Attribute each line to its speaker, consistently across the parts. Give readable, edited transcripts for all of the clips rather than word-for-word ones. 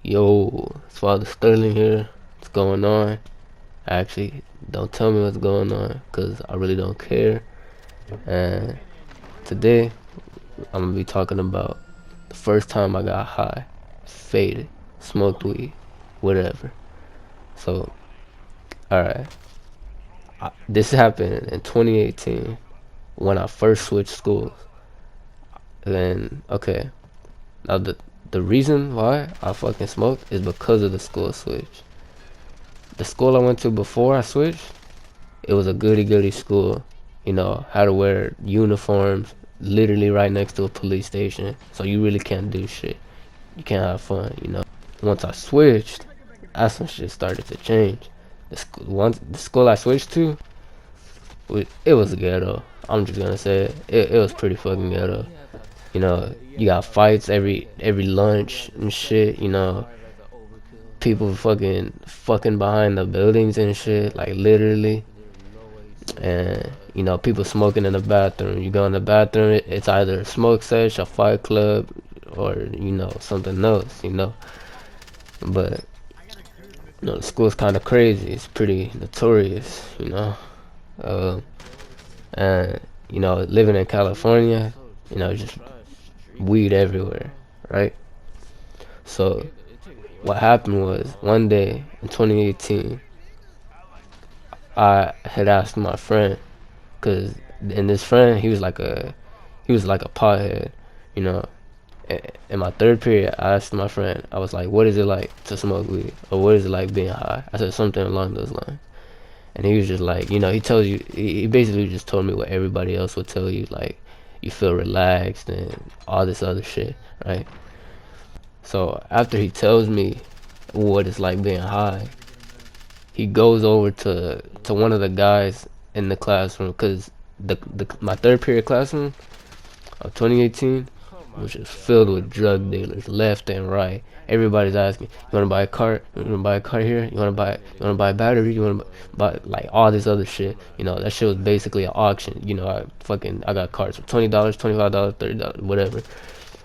Speaker 1: Yo, it's Father Stuttering here. What's going on? Actually, don't tell me what's going on, cause I really don't care. And today, I'm gonna be talking about the first time I got high, faded, smoked weed, whatever. So, alright. This happened in 2018 when I first switched schools. And, okay. Now, the reason why I fucking smoked is because of the school switch. The school I went to before I switched, it was a goody school. You know, had to wear uniforms, literally right next to a police station. So you really can't do shit. You can't have fun. Once I switched, that's when shit started to change. The school I switched to, it was ghetto. I'm just gonna say it was pretty fucking ghetto. You got fights every lunch and shit. People fucking behind the buildings and shit, like literally. And people smoking in the bathroom. You go in the bathroom, it's either a smoke sesh, a fight club, or something else. But the school's kind of crazy. It's pretty notorious. uh, and living in California, just weed everywhere, right? So what happened was, one day in 2018, I had asked my friend, cause and this friend, he was like a pothead, you know. In my third period, I asked my friend, I was like, "What is it like to smoke weed, or what is it like being high?" I said something along those lines, and he was just like, he tells you, he basically just told me what everybody else would tell you, like you feel relaxed and all this other shit, right? So after he tells me what it's like being high, he goes over to one of the guys in the classroom, because my third period classroom of 2018 was just filled with drug dealers left and right. Everybody's asking, "You want to buy a cart? You want to buy a cart here? You want to buy a battery? You want to buy like all this other shit?" That shit was basically an auction. I got carts for $20, $25, $30, whatever.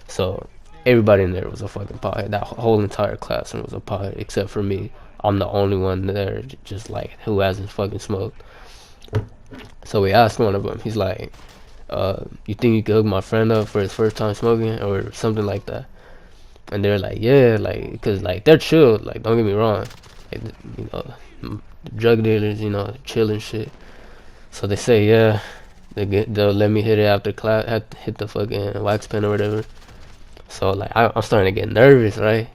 Speaker 1: So everybody in there was a fucking pothead. That whole entire classroom was a pothead except for me. I'm the only one there, just like, who hasn't fucking smoked. So we asked one of them. He's like, "You think you could hook my friend up for his first time smoking or something like that?" And they're like, "Yeah, like, cause like they're chill. Like, don't get me wrong. Like, drug dealers, chill and shit." So they say, "Yeah, they'll let me hit it after class. Hit the fucking wax pen or whatever." So like, I'm starting to get nervous, right?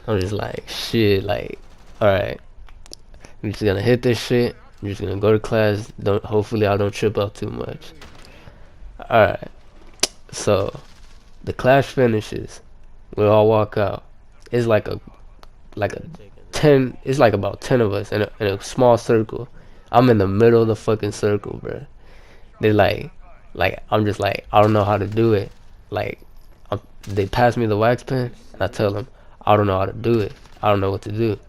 Speaker 1: I'm just like, shit, like, all right, I'm just gonna hit this shit. I'm just gonna go to class. Hopefully I don't trip up too much. All right. So the class finishes. We all walk out. It's like a 10. It's like about 10 of us in a small circle. I'm in the middle of the fucking circle, bro. They're like I'm just like, I don't know how to do it. Like, they pass me the wax pen, and I tell them I don't know how to do it. I don't know what to do.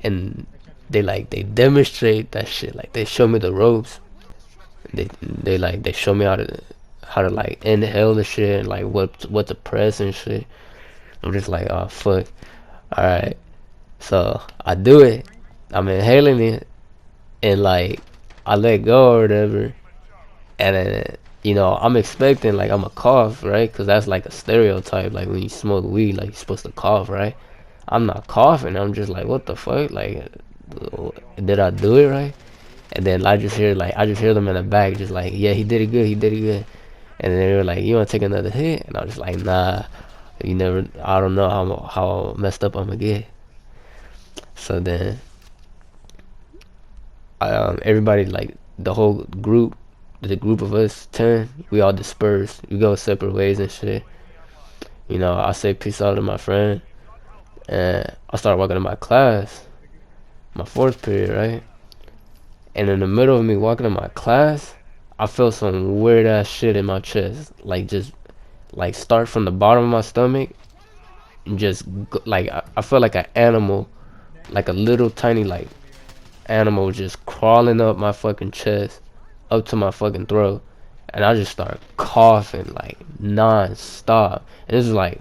Speaker 1: And they demonstrate that shit. Like, they show me the ropes. They show me how to like inhale the shit, and like what to press and shit. I'm just like, oh fuck. All right. So I do it. I'm inhaling it, and like I let go or whatever, and then I'm expecting like I'm a cough, right? Because that's like a stereotype. Like, when you smoke weed, like, you're supposed to cough, right? I'm not coughing. I'm just like, what the fuck? Like, did I do it right? And then I just hear them in the back, just like, "Yeah, he did it good. He did it good." And then they were like, "You want to take another hit?" And I was just like, "Nah, you never. I don't know how messed up I'm gonna get." So then, everybody, like, the group of us 10, we all dispersed. We go separate ways and shit. I say peace out to my friend, and I start walking to my class, my fourth period, right? And in the middle of me walking to my class, I felt some weird ass shit in my chest, like, just like start from the bottom of my stomach and just like, I felt like an animal, like a little tiny like animal, just crawling up my fucking chest, up to my fucking throat, and I just start coughing like non-stop. And this is like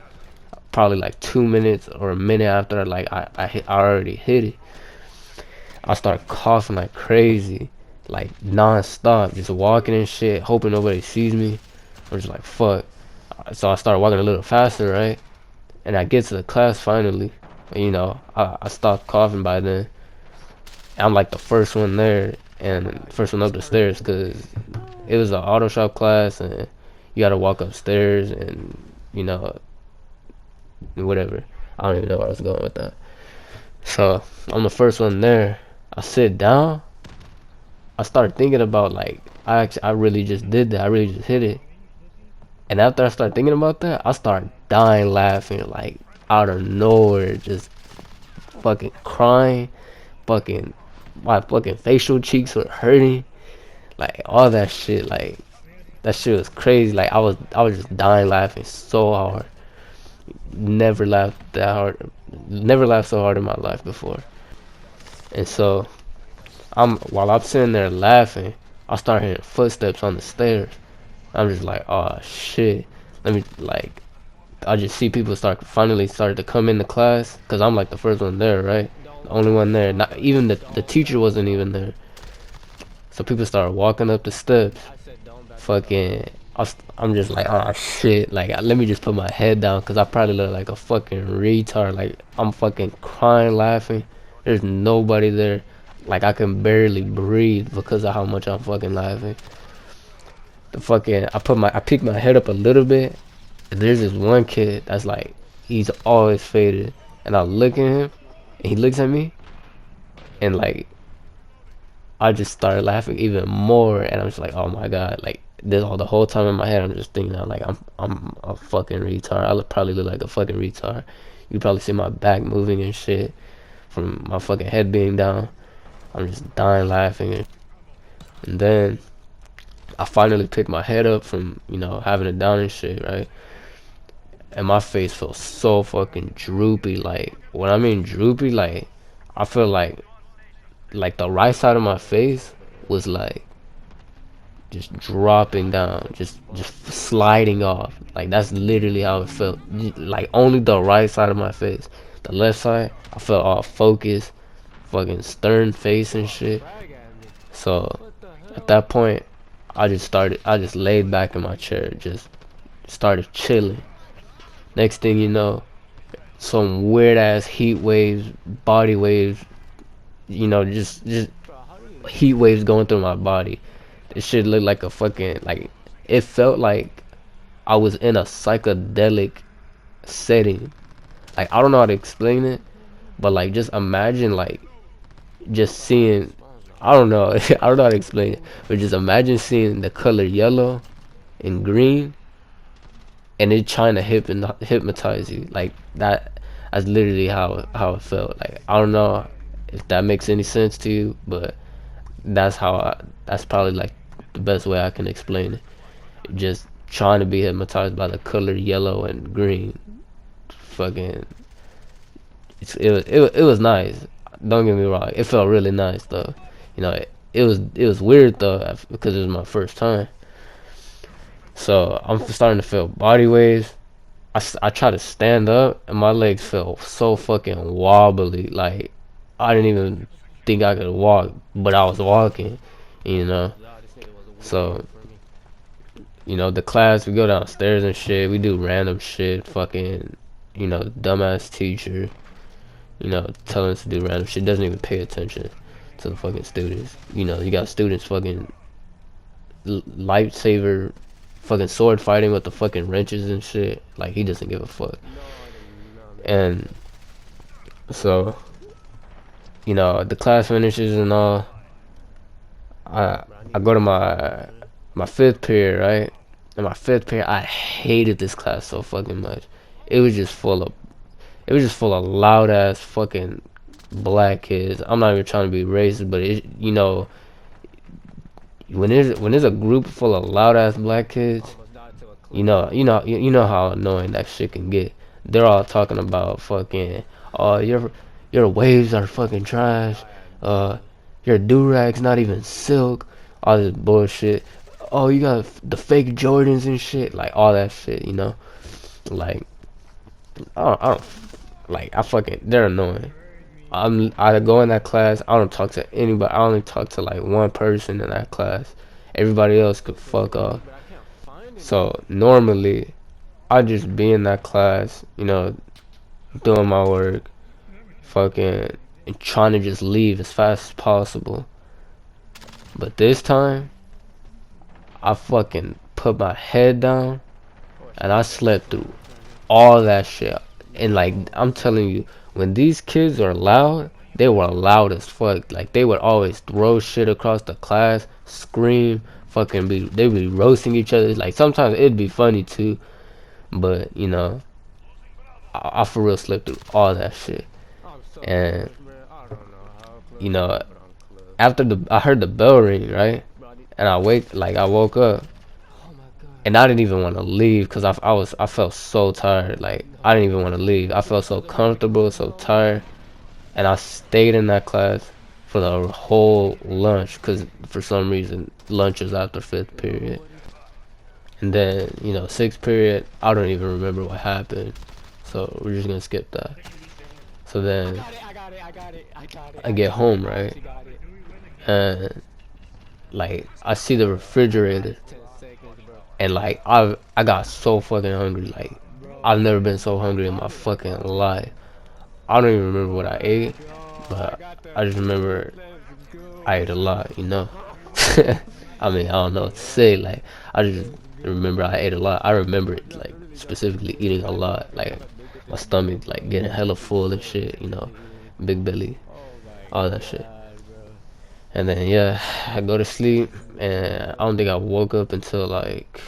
Speaker 1: probably like 2 minutes or a minute after like I already hit it, I start coughing like crazy, like non-stop, just walking and shit, hoping nobody sees me. I'm just like, fuck. So I start walking a little faster, right? And I get to the class finally. I stopped coughing by then. I'm like the first one there and first one up the stairs because it was an auto shop class and you gotta walk upstairs and you know whatever. I don't even know where I was going with that. So I'm the first one there. I sit down. I start thinking about like I really just did that. I really just hit it. And after I start thinking about that, I start dying laughing like out of nowhere, just fucking crying, fucking my fucking facial cheeks were hurting, like all that shit. Like that shit was crazy. Like I was just dying laughing so hard. Never laughed that hard. Never laughed so hard in my life before. And so while I'm sitting there laughing, I start hearing footsteps on the stairs. I'm just like, oh shit. Let me like I just see people finally start to come into class because I'm like the first one there, right? The only one there. Not even the teacher wasn't even there. So people start walking up the steps. Fucking, I'm just like, oh shit. Like, let me just put my head down because I probably look like a fucking retard. Like, I'm fucking crying, laughing. There's nobody there. Like, I can barely breathe because of how much I'm fucking laughing. I pick my head up a little bit. And there's this one kid that's like, he's always faded. And I look at him, and he looks at me, and like, I just started laughing even more, and I'm just like, oh my god, like this all the whole time in my head, I'm just thinking, like I'm a fucking retard. Probably look like a fucking retard. You probably see my back moving and shit from my fucking head being down. I'm just dying laughing, and then I finally picked my head up from having it down and shit, right? And my face felt so fucking droopy. Like when I mean droopy, like I feel like the right side of my face was like just dropping down, just sliding off. Like that's literally how it felt. Like only the right side of my face. The left side, I felt all focused, fucking stern face and shit. So at that point, I just laid back in my chair, just started chilling. Next thing you know, some weird ass heat waves, body waves, just heat waves going through my body. This shit looked like a fucking like it felt like I was in a psychedelic setting. Like I don't know how to explain it, but like just imagine like just seeing I don't know I don't know how to explain it, but just imagine seeing the color yellow and green and it trying to hypnotize you like that. That's literally how it felt. Like I don't know if that makes any sense to you, but that's probably like the best way I can explain it. Just trying to be hypnotized by the color yellow and green. Fucking, it was nice. Don't get me wrong. It felt really nice though. It was weird though because it was my first time. So I'm starting to feel body waves. I try to stand up and my legs felt so fucking wobbly. Like I didn't even think I could walk, but I was walking. You know. So the class, we go downstairs and shit. We do random shit. Fucking dumbass teacher. Telling us to do random shit. Doesn't even pay attention to the fucking students. You got students fucking lightsaber fucking sword fighting with the fucking wrenches and shit. Like he doesn't give a fuck. And so the class finishes and all. I go to my fifth period, right? In my fifth period, I hated this class so fucking much. It was just full of loud ass fucking black kids. I'm not even trying to be racist, but when there's a group full of loud ass black kids, you know how annoying that shit can get. They're all talking about fucking, oh your waves are fucking trash. Your do-rag's not even silk. All this bullshit. Oh, you got the fake Jordans and shit. Like all that shit, Like I don't like. I fucking. They're annoying. I go in that class. I don't talk to anybody. I only talk to like one person in that class. Everybody else could fuck off. So normally, I just be in that class, doing my work, fucking, and trying to just leave as fast as possible. But this time, I fucking put my head down and I slept through all that shit. And like I'm telling you, when these kids are loud, they were loud as fuck. Like they would always throw shit across the class, scream, fucking they be roasting each other. Like sometimes it'd be funny too, but I for real slept through all that shit. And you know, after I heard the bell ring, right? And I woke up, and I didn't even want to leave because I felt so tired. Like I didn't even want to leave. I felt so comfortable, so tired, and I stayed in that class for the whole lunch because for some reason lunch is after fifth period. And then sixth period, I don't even remember what happened, so we're just gonna skip that. So then I get home, right, and like I see the refrigerator, and like I got so fucking hungry. Like I've never been so hungry in my fucking life. I don't even remember what I ate, but I just remember I ate a lot. I mean, I don't know what to say. Like I just remember I ate a lot. I remember it like specifically eating a lot. Like my stomach like getting hella full and shit. Big belly, all that shit. And then yeah, I go to sleep, and I don't think I woke up until like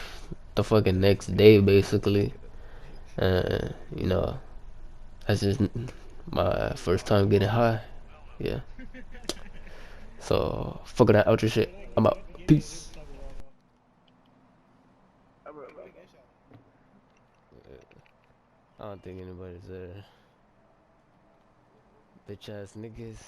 Speaker 1: the fucking next day, basically. And that's just my first time getting high. Yeah. So fucking that ultra shit. I'm out. Peace. I don't think anybody's there. Bitch ass niggas.